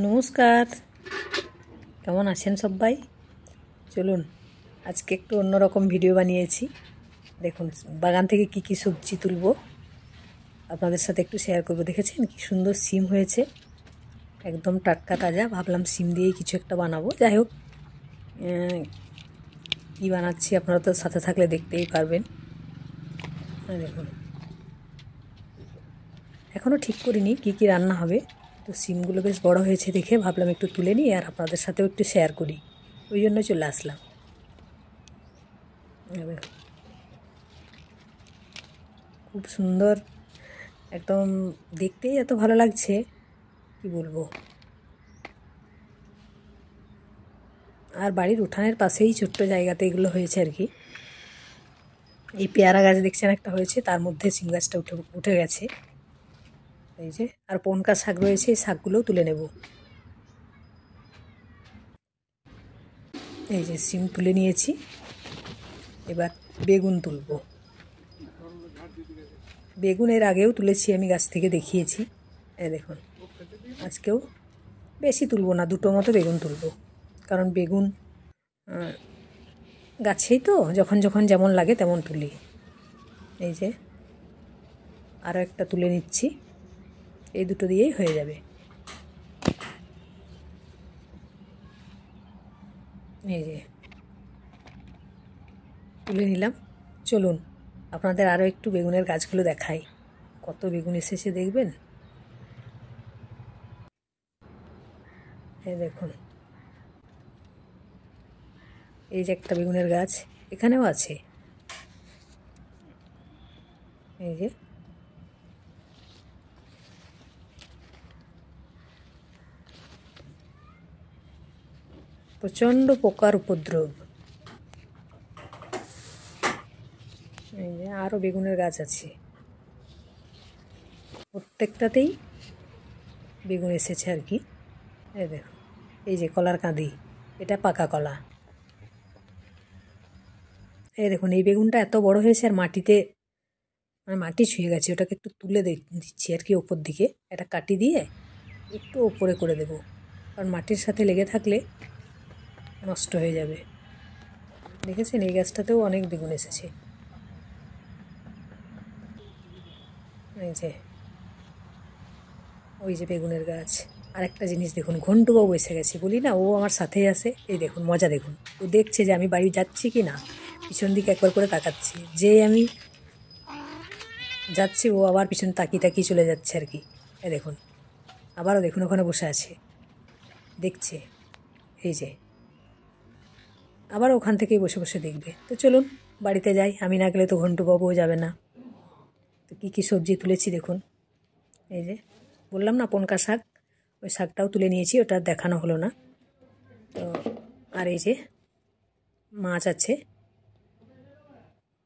নমস্কার, কেমন আছেন সবাই? চলুন আজকে একটু অন্যরকম ভিডিও বানিয়েছি। দেখুন বাগান থেকে কি কি সবজি তুলবো আপনাদের সাথে একটু শেয়ার করব। দেখেছেন কি সুন্দর সিম হয়েছে, একদম টাটকা তাজা। ভাবলাম সিম দিয়েই কিছু একটা বানাবো। যাই হোক, কী বানাচ্ছি আপনারা তো সাথে থাকলে দেখতেই পারবেন। দেখুন এখনও ঠিক করিনি কি কি রান্না হবে, তো সিমগুলো বেশ বড় হয়েছে দেখে ভাবলাম একটু তুলে নিই আর আপনাদের সাথেও একটু শেয়ার করি, ওই জন্য চলে আসলাম। খুব সুন্দর, একদম দেখতেই এত ভালো লাগছে কি বলবো। আর বাড়ির উঠানের পাশেই ছোট্ট জায়গাতে এগুলো হয়েছে আর কি। এই পেয়ারা গাছ দেখছেন একটা হয়েছে, তার মধ্যে সিম গাছটা উঠে গেছে। এই যে আর পনকা শাক রয়েছে, এই শাকগুলোও তুলে নেব। এই যে সিম তুলে নিয়েছি, এবার বেগুন তুলব। বেগুন এর আগেও তুলেছি আমি, গাছ থেকে দেখিয়েছি। এই দেখুন আজকেও বেশি তুলব না, দুটো মতো বেগুন তুলব, কারণ বেগুন গাছেই তো যখন যখন যেমন লাগে তেমন তুলি। এই যে আরও একটা তুলে নিচ্ছি, এই দুটো দিয়েই হয়ে যাবে। এই যে তুলে নিলাম। চলুন আপনাদের আরও একটু বেগুনের গাছগুলো দেখাই, কত বেগুন এসেছে দেখবেন। এই দেখুন, এই যে একটা বেগুনের গাছ এখানেও আছে। এই যে প্রচণ্ড পোকার উপদ্রব। এই যে আরও বেগুনের গাছ আছে, প্রত্যেকটাতেই বেগুন এসেছে আর কি। এই দেখুন, এই যে কলার কাঁদি, এটা পাকা কলা। এই দেখুন এই বেগুনটা এত বড় হয়েছে আর মাটিতে, মানে মাটি ছুঁয়ে গেছে। ওটাকে একটু তুলে দিচ্ছি আর কি, ওপর দিকে একটা কাটি দিয়ে একটু ওপরে করে দেব, কারণ মাটির সাথে লেগে থাকলে নষ্ট হয়ে যাবে। দেখেছেন এই গাছটাতেও অনেক বেগুন এসেছে। এই যে ওই যে বেগুনের গাছ। আর একটা জিনিস দেখুন, ঘন্টুবাবু এসে গেছে, বলি না ও আমার সাথেই আসে। এই দেখুন মজা দেখুন, ও দেখছে যে আমি বাড়ি যাচ্ছি কি না, পিছন দিকে একবার করে তাকাচ্ছে। যে আমি যাচ্ছি ও আবার পিছন তাকিয়ে তাকিয়ে চলে যাচ্ছে আর কি। এই দেখুন আবারও দেখুন ওখানে বসে আছে, দেখছে। এই যে আবার ওখান থেকেই বসে বসে দেখবে। তো চলুন বাড়িতে যাই, আমি না গেলে তো ঘন্টুবাবুও যাবে না। তো কী কী সবজি তুলেছি দেখুন। এই যে বললাম না পনকা শাক, ওই শাকটাও তুলে নিয়েছি, ওটা দেখানো হলো না। তো আর এই যে মাছ আছে।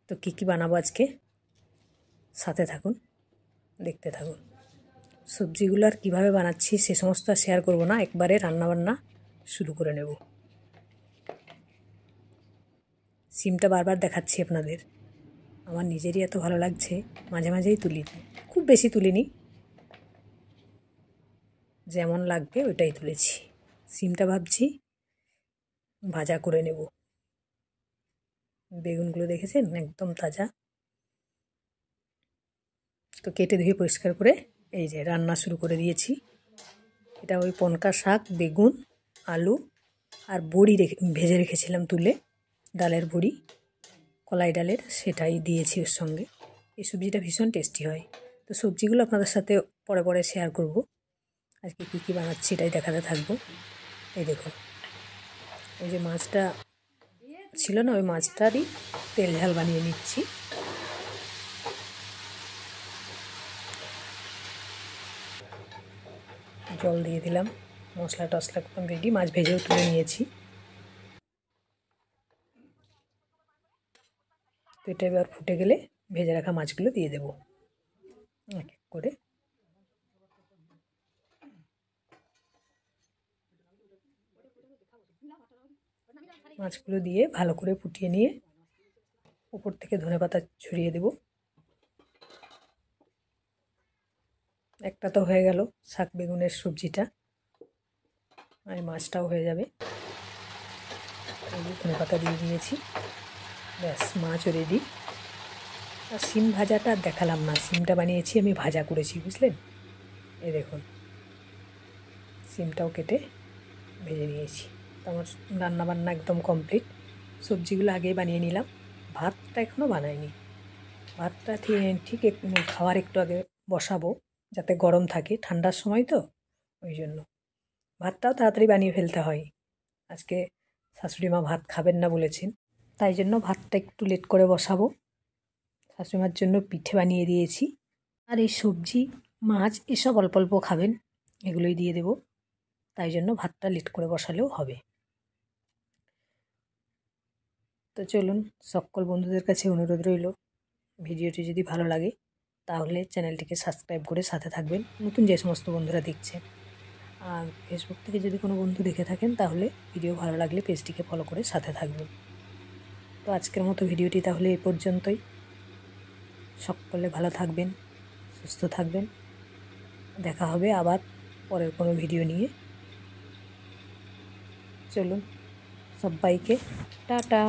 তো কী কী বানাবো আজকে, সাথে থাকুন, দেখতে থাকুন। সবজিগুলো আর কীভাবে বানাচ্ছি সে সমস্ত আর শেয়ার করবো না, একবারে রান্নাবান্না শুরু করে নেব। সিমটা বারবার দেখাচ্ছি আপনাদের, আমার নিজেরই এত ভালো লাগছে, মাঝে মাঝেই তুলি, খুব বেশি তুলিনি, যেমন লাগবে ওইটাই তুলেছি। সিমটা ভাবছি ভাজা করে নেব। বেগুনগুলো দেখেছেন একদম তাজা। তো কেটে ধুয়ে পরিষ্কার করে এই যে রান্না শুরু করে দিয়েছি। এটা ওই পনকা শাক, বেগুন, আলু আর বড়ি ভেজে রেখেছিলাম তুলে, ডালের বড়ি, কলাই ডালের, সেটাই দিয়েছি ওর সঙ্গে। এই সবজিটা ভীষণ টেস্টি হয়। তো সবজিগুলো আপনাদের সাথে পরে পরে শেয়ার করব। আজকে কী কী বানাচ্ছি এটাই দেখাতে থাকবো। এই দেখুন ওই যে মাছটা ছিল না, ওই মাছটারই তেল ঝাল বানিয়ে নিচ্ছি। জল দিয়ে দিলাম, মশলা টশলা একদম রেডি, মাছ ভেজেও তুলে নিয়েছি। তো এটা এবার ফুটে গেলে ভেজে রাখা মাছগুলো দিয়ে দেবো এক এক করে। মাছগুলো দিয়ে ভালো করে ফুটিয়ে নিয়ে উপর থেকে ধনেপাতা ছড়িয়ে দেব। একটা তো হয়ে গেল শাক বেগুনের সবজিটা। আর মাছটাও হয়ে যাবে। ধনে পাতা দিয়ে দিয়েছি, ব্যাস মাছও রেডি। আর শিম ভাজাটা আর দেখালাম না, শিমটা বানিয়েছি আমি ভাজা করেছি, বুঝলেন। এই দেখুন শিমটাও কেটে ভেজে নিয়েছি। তো আমার রান্নাবান্না একদম কমপ্লিট। সবজিগুলো আগেই বানিয়ে নিলাম, ভাতটা এখনও বানাইনি। ভাতটা ঠিক খাওয়ার একটু আগে বসাবো, যাতে গরম থাকে, ঠান্ডার সময় তো ওই জন্য। ভাতটাও তাড়াতাড়ি বানিয়ে ফেলতে হয়। আজকে শাশুড়ি মা ভাত খাবেন না বলেছেন, তাই জন্য ভাতটা একটু লেট করে বসাবো। শাশুড়ি মার জন্য পিঠে বানিয়ে দিয়েছি। আর এই সবজি মাছ এসব অল্প অল্প খাবেন, এগুলোই দিয়ে দেব, তাই জন্য ভাতটা লেট করে বসালেও হবে। তো চলুন, সকল বন্ধুদের কাছে অনুরোধ রইল, ভিডিওটি যদি ভালো লাগে তাহলে চ্যানেলটিকে সাবস্ক্রাইব করে সাথে থাকবেন, নতুন যে সমস্ত বন্ধুরা দেখছেন। আর ফেসবুক থেকে যদি কোনো বন্ধু দেখে থাকেন তাহলে ভিডিও ভালো লাগলে পেজটিকে ফলো করে সাথে থাকবেন। তো আজকের মতো ভিডিওটি তাহলে এই পর্যন্তই। সকলে ভালো থাকবেন, সুস্থ থাকবেন। দেখা হবে আবার পরের কোনো ভিডিও নিয়ে। চলুন, সবাইকে টাটা।